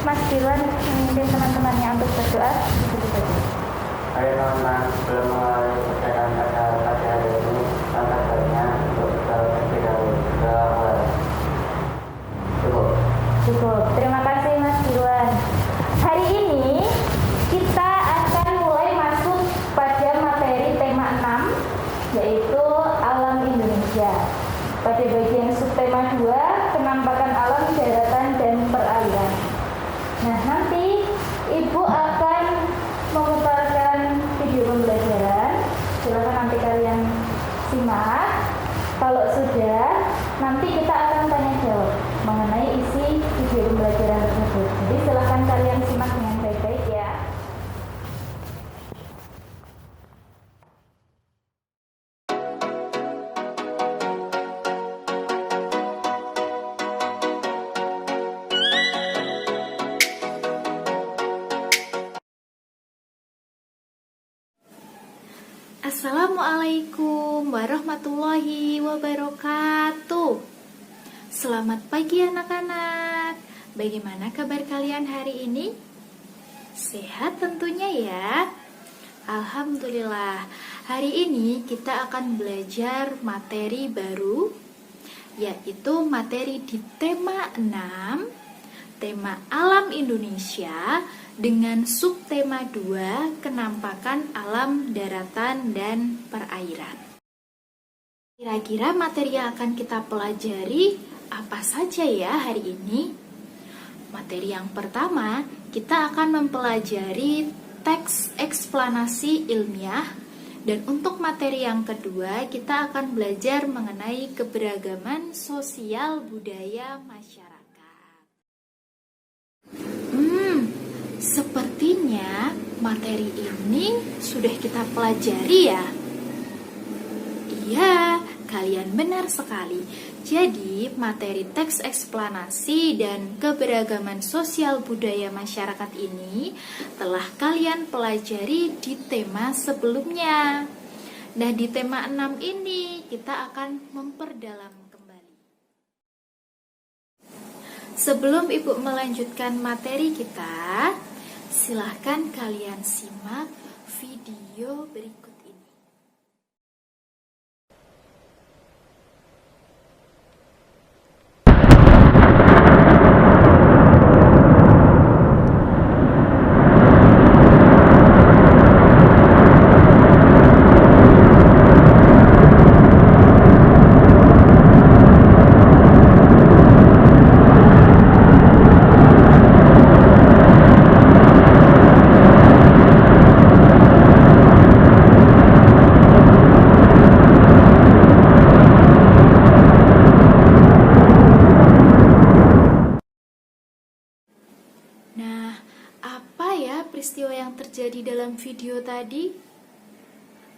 Mas Dirwan memimpin teman-temannya untuk berdoa. Saya teman-teman belum mengawali perjalanan pada pagi hari ini, langkah baiknya untuk kita terlebih dahulu ke awal. Cukup. Terima kasih Mas Dirwan. Hari ini kita akan mulai masuk pada materi tema 6, yaitu alam Indonesia. Pada bagian subtema 2, penampakan alam daratan dan perairan. Nah, nanti Ibu akan memutarkan video pembelajaran. Silakan nanti kalian simak. Kalau sudah, nanti kita akan tanya jawab mengenai isi video pembelajaran tersebut. Jadi silakan kalian simak dengan baik-baik ya. Assalamualaikum warahmatullahi wabarakatuh. Selamat pagi anak-anak. Bagaimana kabar kalian hari ini? Sehat tentunya ya. Alhamdulillah. Hari ini kita akan belajar materi baru, yaitu materi di tema 6, tema alam Indonesia, dengan subtema 2, kenampakan alam daratan dan perairan. Kira-kira materi yang akan kita pelajari apa saja ya hari ini? Materi yang pertama, kita akan mempelajari teks eksplanasi ilmiah, dan untuk materi yang kedua, kita akan belajar mengenai keberagaman sosial budaya masyarakat. Sepertinya materi ini sudah kita pelajari ya. Iya, kalian benar sekali. Jadi, materi teks eksplanasi dan keberagaman sosial budaya masyarakat ini telah kalian pelajari di tema sebelumnya. Nah, di tema 6 ini kita akan memperdalam kembali. Sebelum Ibu melanjutkan materi kita, silahkan kalian simak video berikut ini. Peristiwa yang terjadi dalam video tadi,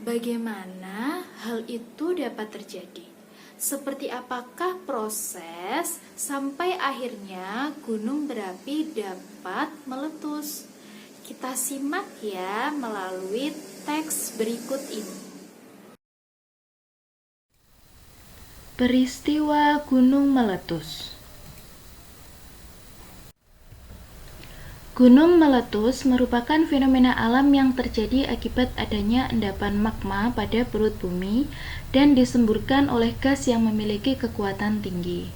bagaimana hal itu dapat terjadi? Seperti apakah proses sampai akhirnya gunung berapi dapat meletus? Kita simak ya melalui teks berikut ini. Peristiwa gunung meletus. Gunung meletus merupakan fenomena alam yang terjadi akibat adanya endapan magma pada perut bumi dan disemburkan oleh gas yang memiliki kekuatan tinggi.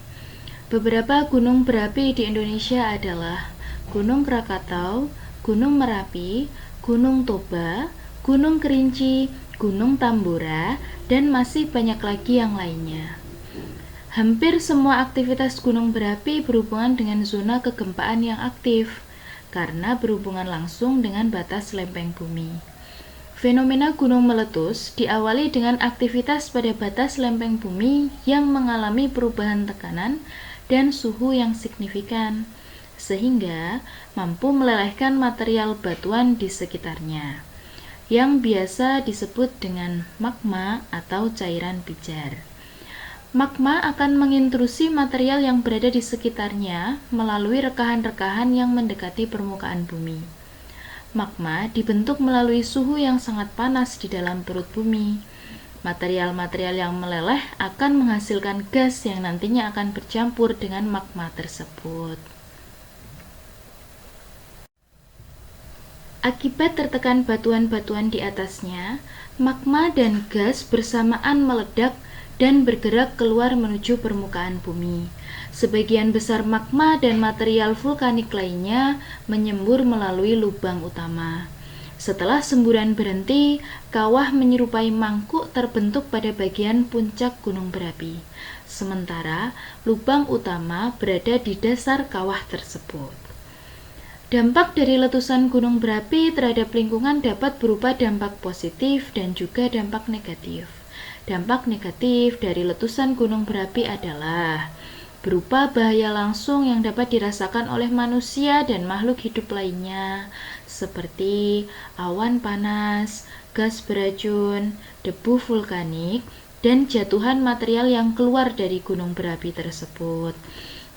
Beberapa gunung berapi di Indonesia adalah Gunung Krakatau, Gunung Merapi, Gunung Toba, Gunung Kerinci, Gunung Tambora, dan masih banyak lagi yang lainnya. Hampir semua aktivitas gunung berapi berhubungan dengan zona kegempaan yang aktif, karena berhubungan langsung dengan batas lempeng bumi. Fenomena gunung meletus diawali dengan aktivitas pada batas lempeng bumi yang mengalami perubahan tekanan dan suhu yang signifikan, sehingga mampu melelehkan material batuan di sekitarnya, yang biasa disebut dengan magma atau cairan pijar. Magma akan mengintrusi material yang berada di sekitarnya melalui rekahan-rekahan yang mendekati permukaan bumi. Magma dibentuk melalui suhu yang sangat panas di dalam perut bumi. Material-material yang meleleh akan menghasilkan gas yang nantinya akan bercampur dengan magma tersebut. Akibat tertekan batuan-batuan di atasnya, magma dan gas bersamaan meledak dan bergerak keluar menuju permukaan bumi. Sebagian besar magma dan material vulkanik lainnya menyembur melalui lubang utama. Setelah semburan berhenti, kawah menyerupai mangkuk terbentuk pada bagian puncak gunung berapi. Sementara lubang utama berada di dasar kawah tersebut. Dampak dari letusan gunung berapi terhadap lingkungan dapat berupa dampak positif dan juga dampak negatif. Dampak negatif dari letusan gunung berapi adalah berupa bahaya langsung yang dapat dirasakan oleh manusia dan makhluk hidup lainnya, seperti awan panas, gas beracun, debu vulkanik, dan jatuhan material yang keluar dari gunung berapi tersebut.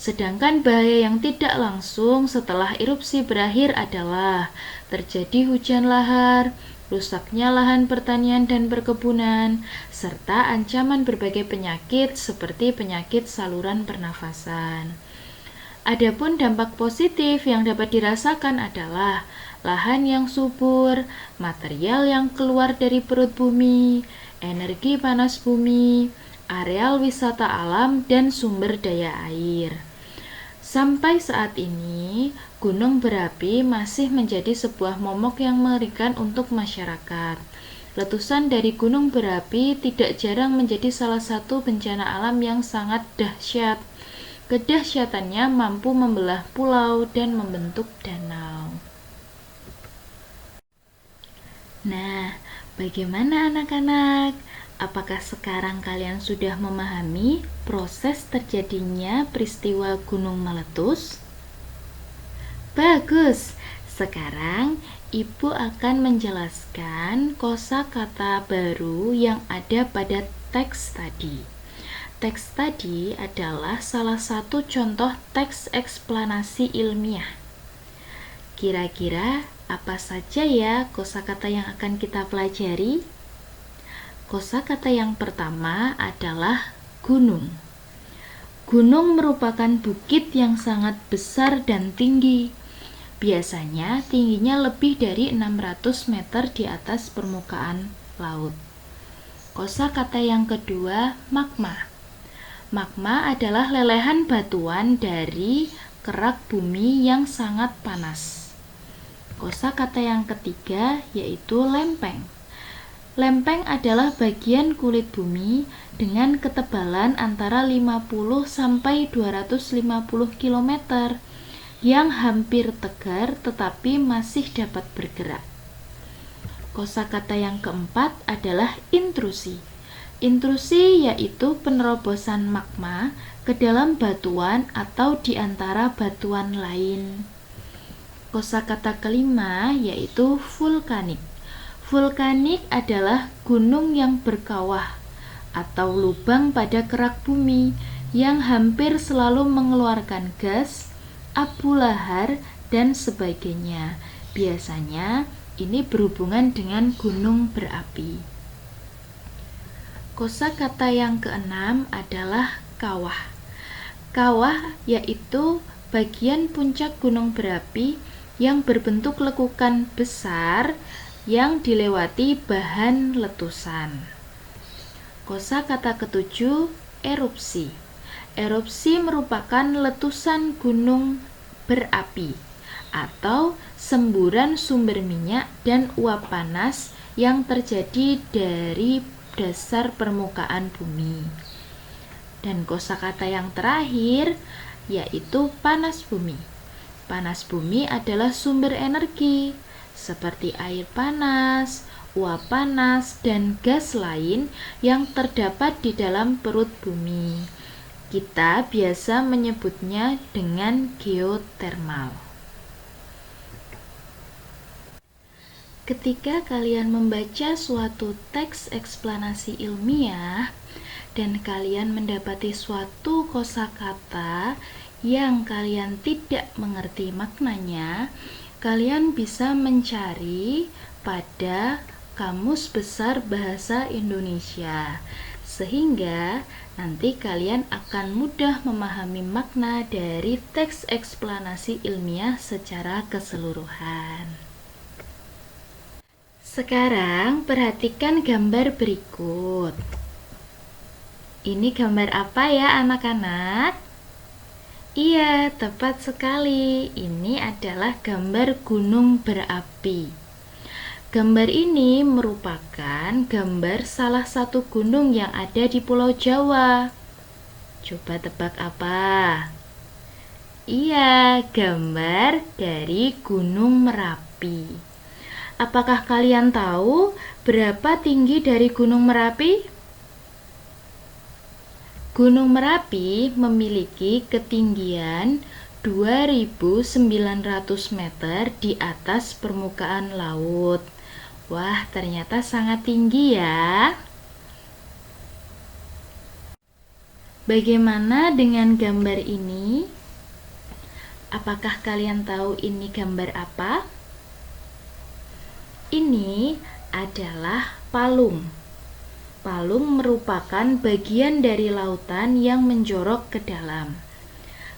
Sedangkan bahaya yang tidak langsung setelah erupsi berakhir adalah terjadi hujan lahar, rusaknya lahan pertanian dan perkebunan, serta ancaman berbagai penyakit seperti penyakit saluran pernafasan. Adapun dampak positif yang dapat dirasakan adalah lahan yang subur, material yang keluar dari perut bumi, energi panas bumi, areal wisata alam, dan sumber daya air. Sampai saat ini, gunung berapi masih menjadi sebuah momok yang mengerikan untuk masyarakat. Letusan dari gunung berapi tidak jarang menjadi salah satu bencana alam yang sangat dahsyat. Kedahsyatannya mampu membelah pulau dan membentuk danau. Nah, bagaimana anak-anak? Apakah sekarang kalian sudah memahami proses terjadinya peristiwa gunung meletus? Bagus. Sekarang Ibu akan menjelaskan kosakata baru yang ada pada teks tadi. Teks tadi adalah salah satu contoh teks eksplanasi ilmiah. Kira-kira apa saja ya kosakata yang akan kita pelajari? Kosakata yang pertama adalah gunung. Gunung merupakan bukit yang sangat besar dan tinggi. Biasanya tingginya lebih dari 600 meter di atas permukaan laut. Kosakata yang kedua, magma. Magma adalah lelehan batuan dari kerak bumi yang sangat panas. Kosakata yang ketiga yaitu lempeng. Lempeng adalah bagian kulit bumi dengan ketebalan antara 50 sampai 250 km yang hampir tegar tetapi masih dapat bergerak. Kosakata yang keempat adalah intrusi. Intrusi yaitu penerobosan magma ke dalam batuan atau di antara batuan lain. Kosakata kelima yaitu vulkanik. Vulkanik adalah gunung yang berkawah atau lubang pada kerak bumi yang hampir selalu mengeluarkan gas, abu lahar, dan sebagainya. Biasanya ini berhubungan dengan gunung berapi. Kosakata yang keenam adalah kawah. Kawah yaitu bagian puncak gunung berapi yang berbentuk lekukan besar yang dilewati bahan letusan. Kosakata ketujuh, erupsi. Erupsi merupakan letusan gunung berapi atau semburan sumber minyak dan uap panas yang terjadi dari dasar permukaan bumi. Dan kosakata yang terakhir yaitu panas bumi. Panas bumi adalah sumber energi seperti air panas, uap panas, dan gas lain yang terdapat di dalam perut bumi. Kita biasa menyebutnya dengan geotermal. Ketika kalian membaca suatu teks eksplanasi ilmiah dan kalian mendapati suatu kosakata yang kalian tidak mengerti maknanya, kalian bisa mencari pada Kamus Besar Bahasa Indonesia, sehingga nanti kalian akan mudah memahami makna dari teks eksplanasi ilmiah secara keseluruhan. Sekarang perhatikan gambar berikut. Ini gambar apa ya anak-anak? Iya, tepat sekali. Ini adalah gambar gunung berapi. Gambar ini merupakan gambar salah satu gunung yang ada di Pulau Jawa. Coba tebak apa? Iya, gambar dari Gunung Merapi. Apakah kalian tahu berapa tinggi dari Gunung Merapi? Gunung Merapi memiliki ketinggian 2.900 meter di atas permukaan laut. Wah, ternyata sangat tinggi ya. Bagaimana dengan gambar ini? Apakah kalian tahu ini gambar apa? Ini adalah palung. Palung merupakan bagian dari lautan yang menjorok ke dalam.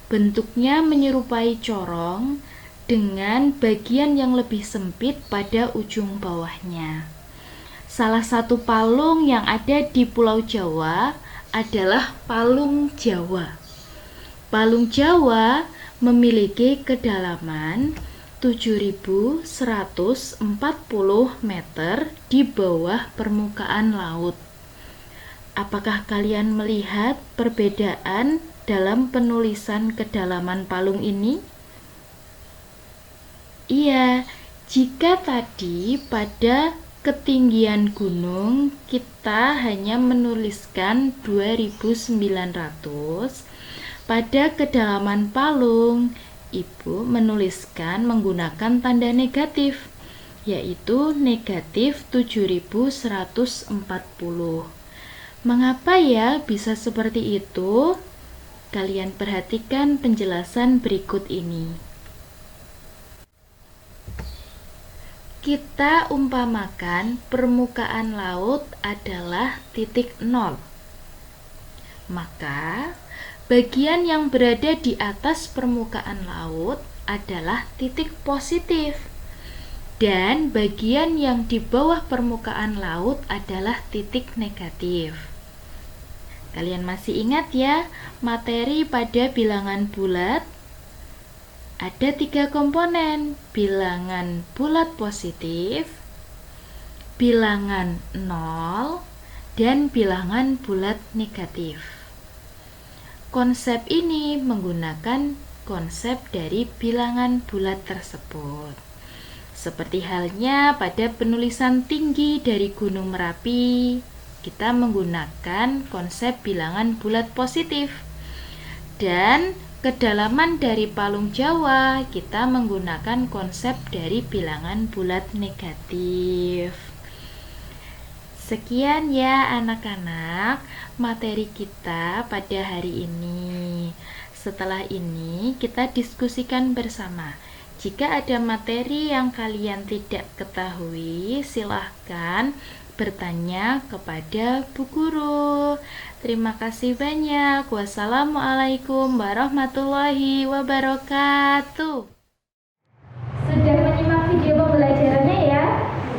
Bentuknya menyerupai corong dengan bagian yang lebih sempit pada ujung bawahnya. Salah satu palung yang ada di Pulau Jawa adalah Palung Jawa. Palung Jawa memiliki kedalaman 7.140 meter di bawah permukaan laut. Apakah kalian melihat perbedaan dalam penulisan kedalaman palung ini? Iya, jika tadi pada ketinggian gunung kita hanya menuliskan 2.900, pada kedalaman palung Ibu menuliskan menggunakan tanda negatif, yaitu negatif 7.140. Mengapa ya bisa seperti itu? Kalian perhatikan penjelasan berikut ini. Kita umpamakan permukaan laut adalah titik nol. Maka bagian yang berada di atas permukaan laut adalah titik positif, dan bagian yang di bawah permukaan laut adalah titik negatif. Kalian masih ingat ya, materi pada bilangan bulat? Ada 3 komponen, bilangan bulat positif, bilangan 0, dan bilangan bulat negatif. Konsep ini menggunakan konsep dari bilangan bulat tersebut. Seperti halnya pada penulisan tinggi dari Gunung Merapi, kita menggunakan konsep bilangan bulat positif. Dan kedalaman dari Palung Jawa, kita menggunakan konsep dari bilangan bulat negatif. Sekian ya anak-anak materi kita pada hari ini. Setelah ini kita diskusikan bersama. Jika ada materi yang kalian tidak ketahui, silahkan bertanya kepada Bu Guru. Terima kasih banyak. Wassalamualaikum warahmatullahi wabarakatuh. Sudah menyimak video pembelajarannya ya?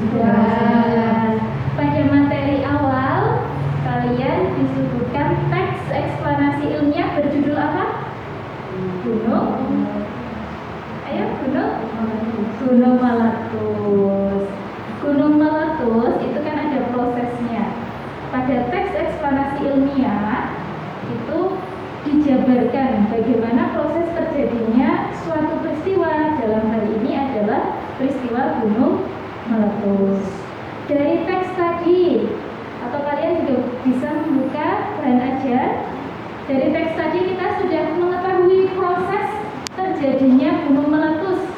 Sudah. Pada materi awal, kalian disuguhkan teks eksplanasi ilmiah berjudul apa? Gunung. Ayo, Gunung Meletus. Gunung meletus itu kan ada prosesnya. Pada teks eksplanasi ilmiah itu dijabarkan bagaimana proses terjadinya suatu peristiwa. Dalam hal ini adalah peristiwa gunung meletus. Dari teks tadi, atau kalian juga bisa membuka bahan ajar. Dari teks tadi kita sudah mengetahui proses terjadinya gunung meletus.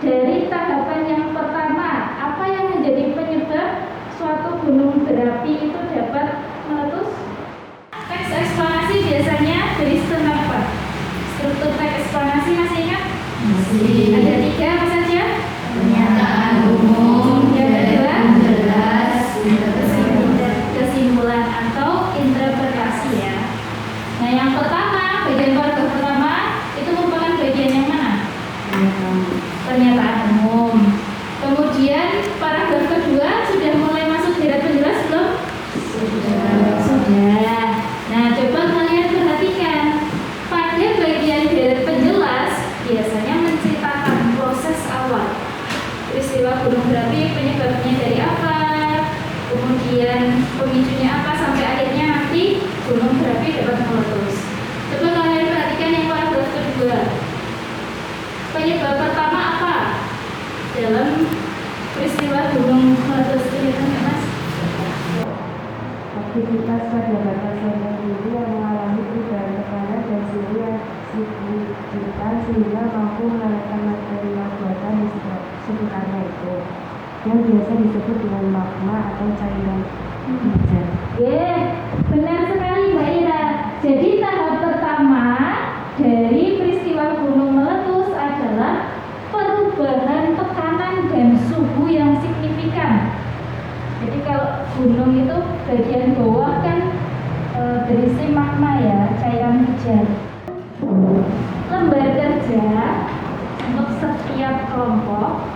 Dari tahapan yang pertama, apa yang menjadi penyebab suatu gunung berapi itu dapat meletus? Teks eksplanasi biasanya berisi tentang apa? Struktur teks eksplanasi masih ingat? Masih. Ada 3 apa saja? Pernyataan umum, yang kedua jelas, kesimpulan atau interpretasi ya. Nah yang pertama, bagian paragraf pertama itu merupakan bagian yang mana? Pernyataan umum. Kemudian paragraf kedua Penyebab pertama apa dalam peristiwa gunung meletus ini, kan Mas? Aktivitas pada batasan tertentu yang mengalami perubahan tekanan dan suhu yang signifikan sehingga mampu menaikkan material buatan di sekitarnya itu, yang biasa disebut dengan magma atau cairan hujan. Benar sekali Mbak Ira. Jadi tahap pertama dari peristiwa gunung meletus adalah perubahan tekanan dan suhu yang signifikan. Jadi kalau gunung itu bagian bawah kan berisi magma ya, cairan hujan. Lembar kerja untuk setiap kelompok,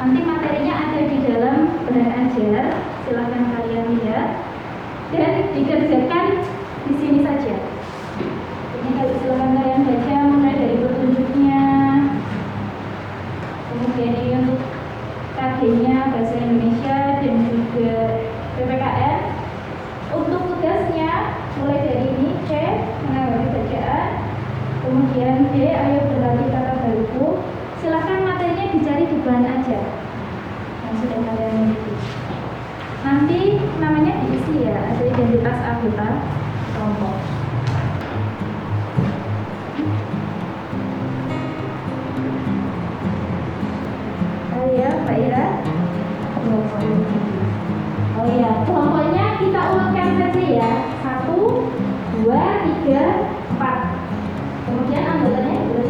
nanti materinya ada di dalam bahan ajar, silahkan kalian lihat dan dikerjakan di sini saja. Ini silahkan kalian baca mulai dari petunjuknya, kemudian ini untuk KG-nya bahasa Indonesia dan juga PPKN. Untuk tugasnya mulai dari ini C, menanggapi bacaan, kemudian D, ayo berlatih kata baruku. Silakan materinya dicari di bahan ajar yang sudah kalian miliki. Nanti namanya diisi ya, ada identitas anggota kelompok. Ya, Mbak Ira. Oh iya, kelompoknya kita urutkan saja ya. 1, 2, 3, 4. Kemudian anggotanya juga.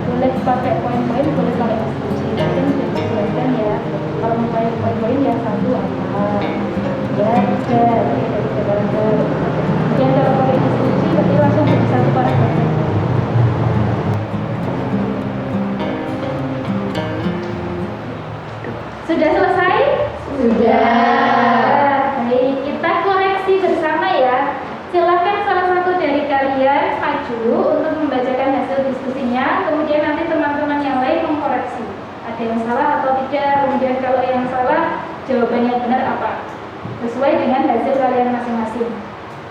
Boleh pakai poin-poin, boleh pakai instruksi. Mungkin sudah dijelaskan ya. Kalau mau pakai poin-poin ya 1 apa, ya 3, kemudian kalau pakai instruksi berarti langsung jadi 1 paragraf. Sudah selesai? Sudah. Baik, kita koreksi bersama ya. Silakan salah satu dari kalian maju untuk membacakan hasil diskusinya, kemudian nanti teman-teman yang lain mengkoreksi. Ada yang salah atau tidak, kemudian kalau yang salah jawabannya benar apa, sesuai dengan hasil kalian masing-masing.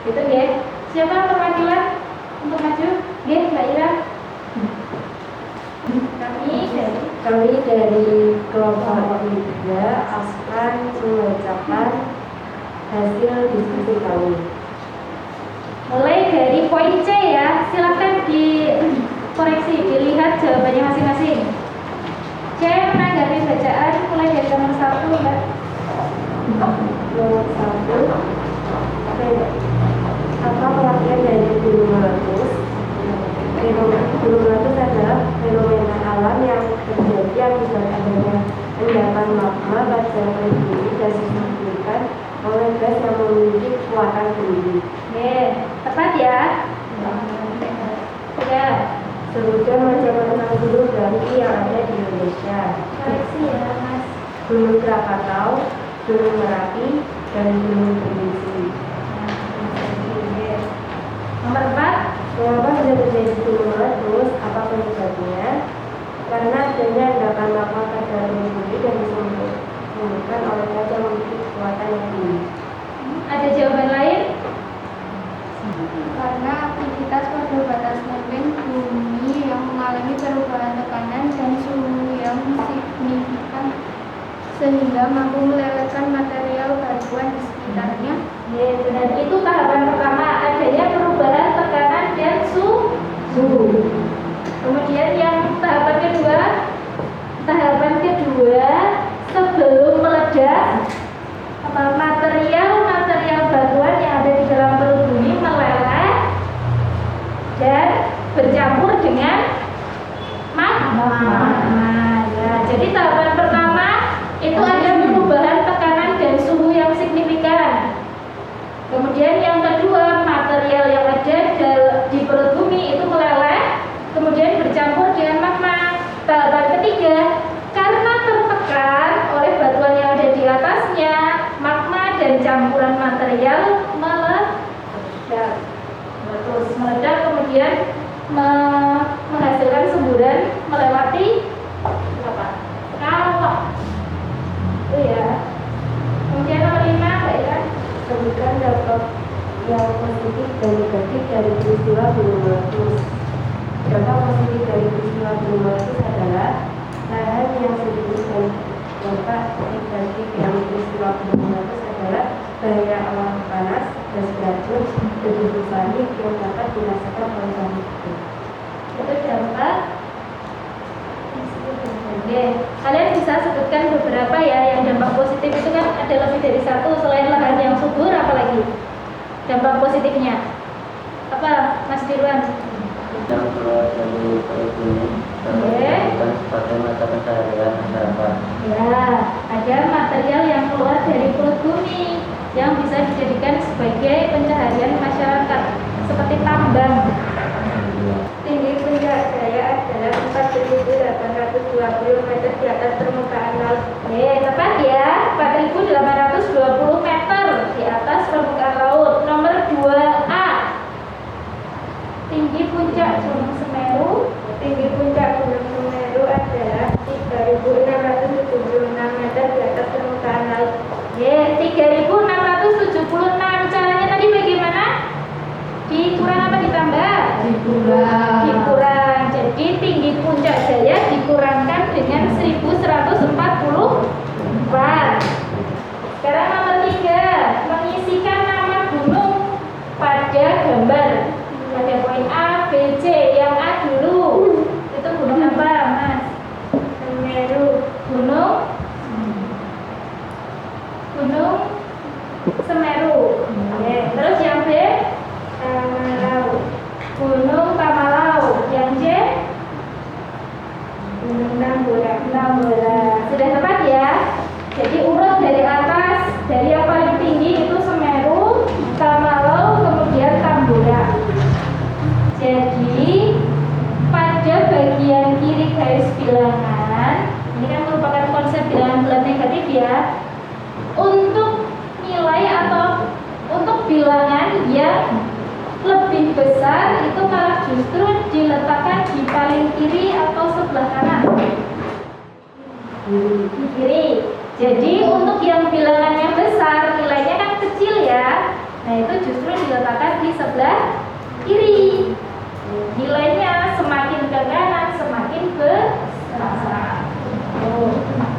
Gitu ya. Siapa perwakilan untuk maju? Ya, Mbak Ira. Kami dari kelompok 3 akan membacakan hasil diskusi kami. Mulai dari poin C ya, silakan dikoreksi, dilihat jawabannya masing-masing. C, menanggapi bacaan mulai dari nomor 1, Mbak. Nomor 1, apa pengertian dari gunung meletus? Gunung meletus adalah fenomena alam yang terjadi akibat adanya endapan magma pada planet bumi dan disebabkan oleh gas yang memiliki kekuatan tinggi. Tepat ya? Ya. Sebutkan macam-macam gunung berapi yang ada di Indonesia. Koreksi ya, Mas. Gunung Krakatau, Gunung Merapi, dan Gunung Tembesi. Nomor 4. Mengapa bisa terjadi gunung meletus? Apa penyebabnya? Karena adanya endapan magma pada bumi dan disebabkan oleh gas yang memiliki kekuatan yang tinggi. Ada jawaban lain? Karena aktivitas pada batas lempeng bumi yang mengalami perubahan tekanan dan suhu yang signifikan sehingga mampu melelehkan material batuan di sekitarnya. Ya, benar. Itu tahapan pertama, adanya perubahan tekanan dan suhu. Kemudian yang tahapan kedua sebelum meledak, material batuan yang ada di dalam perut bumi meleleh dan bercampur dengan magma. Ya, jadi tahapan pertama itu ada perubahan tekanan dan suhu yang signifikan. Kemudian yang kedua, material yang ada di perut bumi itu meleleh, kemudian bercampur dengan magma. Tahapan ketiga, karena tertekan oleh batuan yang ada di atasnya, magma dan campuran material meledak, kemudian menghasilkan semburan melewati kawah. Itu ya. Kemudian nomor 5, Mbak Ira. Sebutkan dampak yang positif dan negatif dari peristiwa gunung meletus. Dampak positif dari peristiwa gunung meletus adalah lahan yang sedikit, dan dampak negatif dari peristiwa gunung meletus adalah bahaya awan panas, gas beracun, debu vulkanik yang dapat dirasakan oleh makhluk hidup. Itu dampak. Oke, kalian bisa sebutkan beberapa ya. Yang dampak positif itu kan ada lebih dari satu. Selain lahan yang subur, apa lagi dampak positifnya? Apa, Mas Dirwan? Yang keluar dari perut bumi dan sebagai mata pencaharian masyarakat. Ya, ada material yang keluar dari perut bumi yang bisa dijadikan sebagai pencaharian masyarakat, seperti tambang. Tinggi puncak jaya adalah 4.820 meter di atas permukaan laut. Tepat ya, 4.820 meter di atas permukaan laut. Nomor 2A, tinggi puncak Gunung Semeru. Tinggi puncak Gunung Semeru adalah 3.676 meter di atas permukaan laut. 3.676. Caranya tadi bagaimana? Dikurang apa ditambah? Dikurang. Jadi tinggi puncak Jaya dikurangkan dengan 1144. Sekarang nomor 3, mengisikan nama gunung pada gambar. Pada poin A, B, C. Yang A dulu. Itu gunung apa, Mas? Semeru. Gunung Semeru. Terus yang B, Tamalau. Gunung Tamalau. Yang C, Gunung Tambora. Sudah tepat ya. Jadi urut dari atas, dari yang paling tinggi itu Semeru, Tamalau, kemudian Tambora. Jadi pada bagian kiri garis bilangan, ini kan merupakan konsep bilangan bulat negatif ya. Untuk nilai atau untuk bilangan yang lebih besar itu malah justru diletakkan di paling kiri atau sebelah kanan. Di kiri. Jadi untuk yang bilangannya besar, nilainya kan kecil ya. Nah, itu justru diletakkan di sebelah kiri. Nilainya semakin ke kanan semakin besar.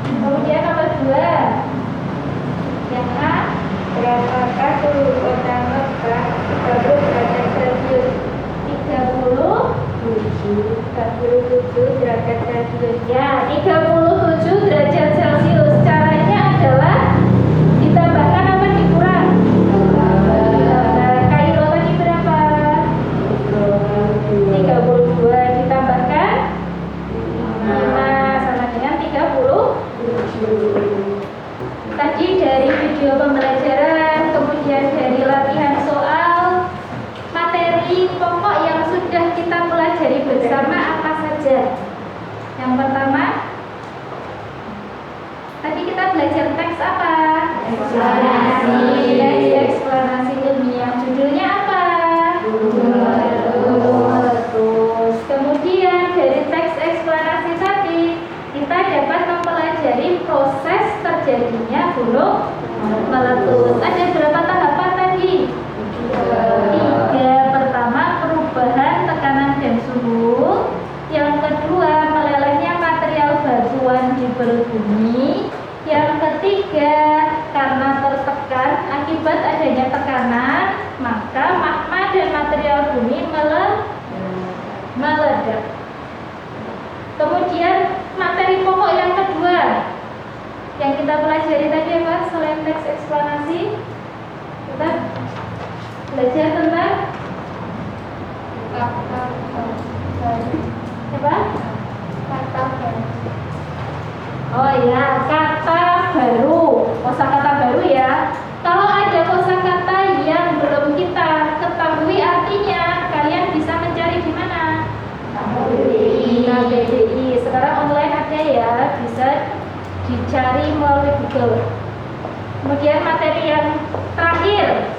Kemudian nomor 2. Yang A, Berapakah suhu kota Mekah 30 derajat Celcius? 37 derajat Celcius. Ya, 37 derajat Celcius. Caranya adalah ditambahkan apa dikurang? Kairo tadi berapa? 32 ditambahkan 5 sama dengan 30. Tadi dari video pembelajaran, kemudian dari latihan soal, materi pokok yang sudah kita pelajari bersama apa saja? Yang pertama, tadi kita belajar teks apa? Eksplanasi ilmiah. Judulnya apa? Meletus. Kemudian dari teks eksplanasi tadi kita dapat mempelajari proses terjadinya gunung meletus. Ada berapa tahapan tadi? 3. Pertama, perubahan tekanan dan suhu. Yang kedua, melelehnya material batuan di perut bumi. Yang ketiga, karena tertekan akibat adanya tekanan, maka magma dan material bumi meledak. Kemudian materi pokok yang kedua yang kita pelajari tadi apa? Selain teks eksplanasi, kita belajar tentang apa? Kata baru. Oh ya, kata baru, kosakata baru ya. Kalau ada kosakata yang belum kita ketahui artinya, kalian bisa mencari di mana? KBBI. Sekarang online ada ya, bisa dicari melalui Google. Kemudian materi yang terakhir,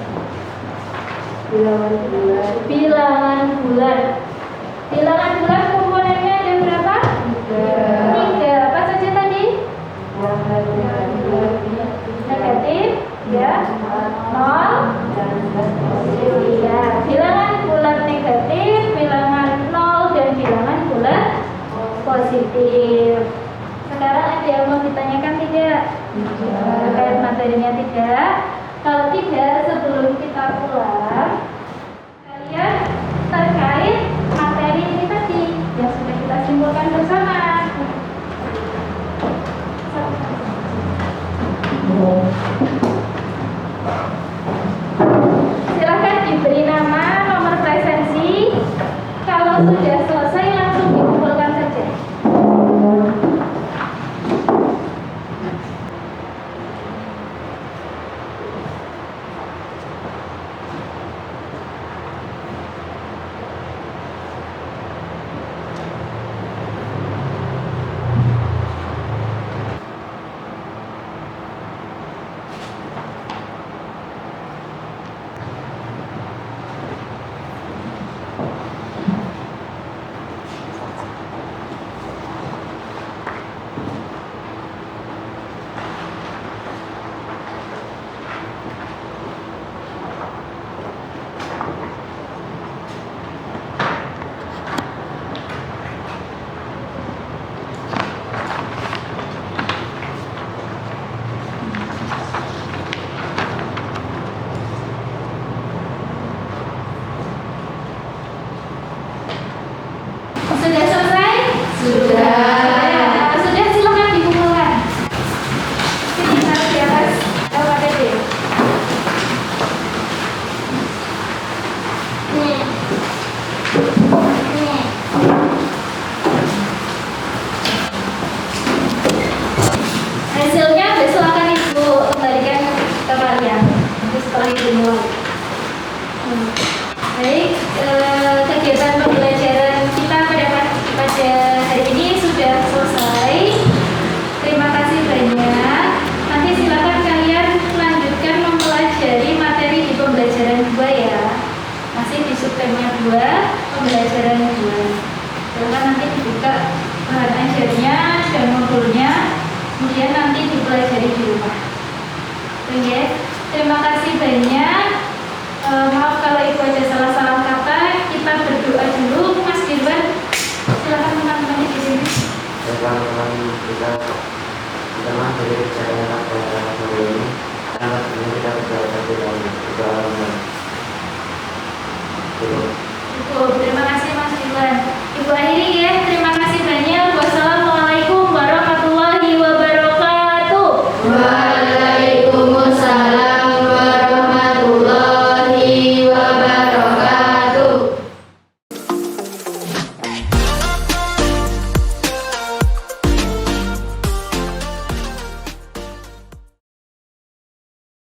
bilangan bulan. bilangan bulan. Bilangan bulan komponennya ada berapa? 3. Apa saja tadi? Negatif, ya. 0. Ya, bilangan bulat negatif, bilangan 0 dan bilangan bulat positif. Sekarang ada yang mau ditanyakan tidak? Terkait materinya tidak. Kalau tidak, sebelum kita pulang, kalian terkait materi ini tadi yang sudah kita simpulkan bersama. Silakan diberi nama, nomor presensi. Kalau sudah selesai langsung dikumpulkan saja. Sudah selesai? Sudah. Sudah, silakan dikumpulkan. Sini taruh di atas LKPD. Nih. Nih. Hasilnya besok akan Ibu kembalikan ke kalian. Nanti setelah Ibu mulai. Baik, kegiatan pembelajaran kita pada hari ini sudah selesai. Terima kasih banyak. Nanti silakan kalian lanjutkan mempelajari materi di pembelajaran 2 ya. Masih di subtema 2, pembelajaran 2. Silakan nanti dibuka bahan ajarnya dan modulnya, kemudian nanti dipelajari di rumah. Oke, terima kasih banyak. Maaf kalau Ibu ada salah-salah kata. Kita berdoa dulu, Mas Dirwan. Silakan teman-teman di sini. Teman-teman kita materi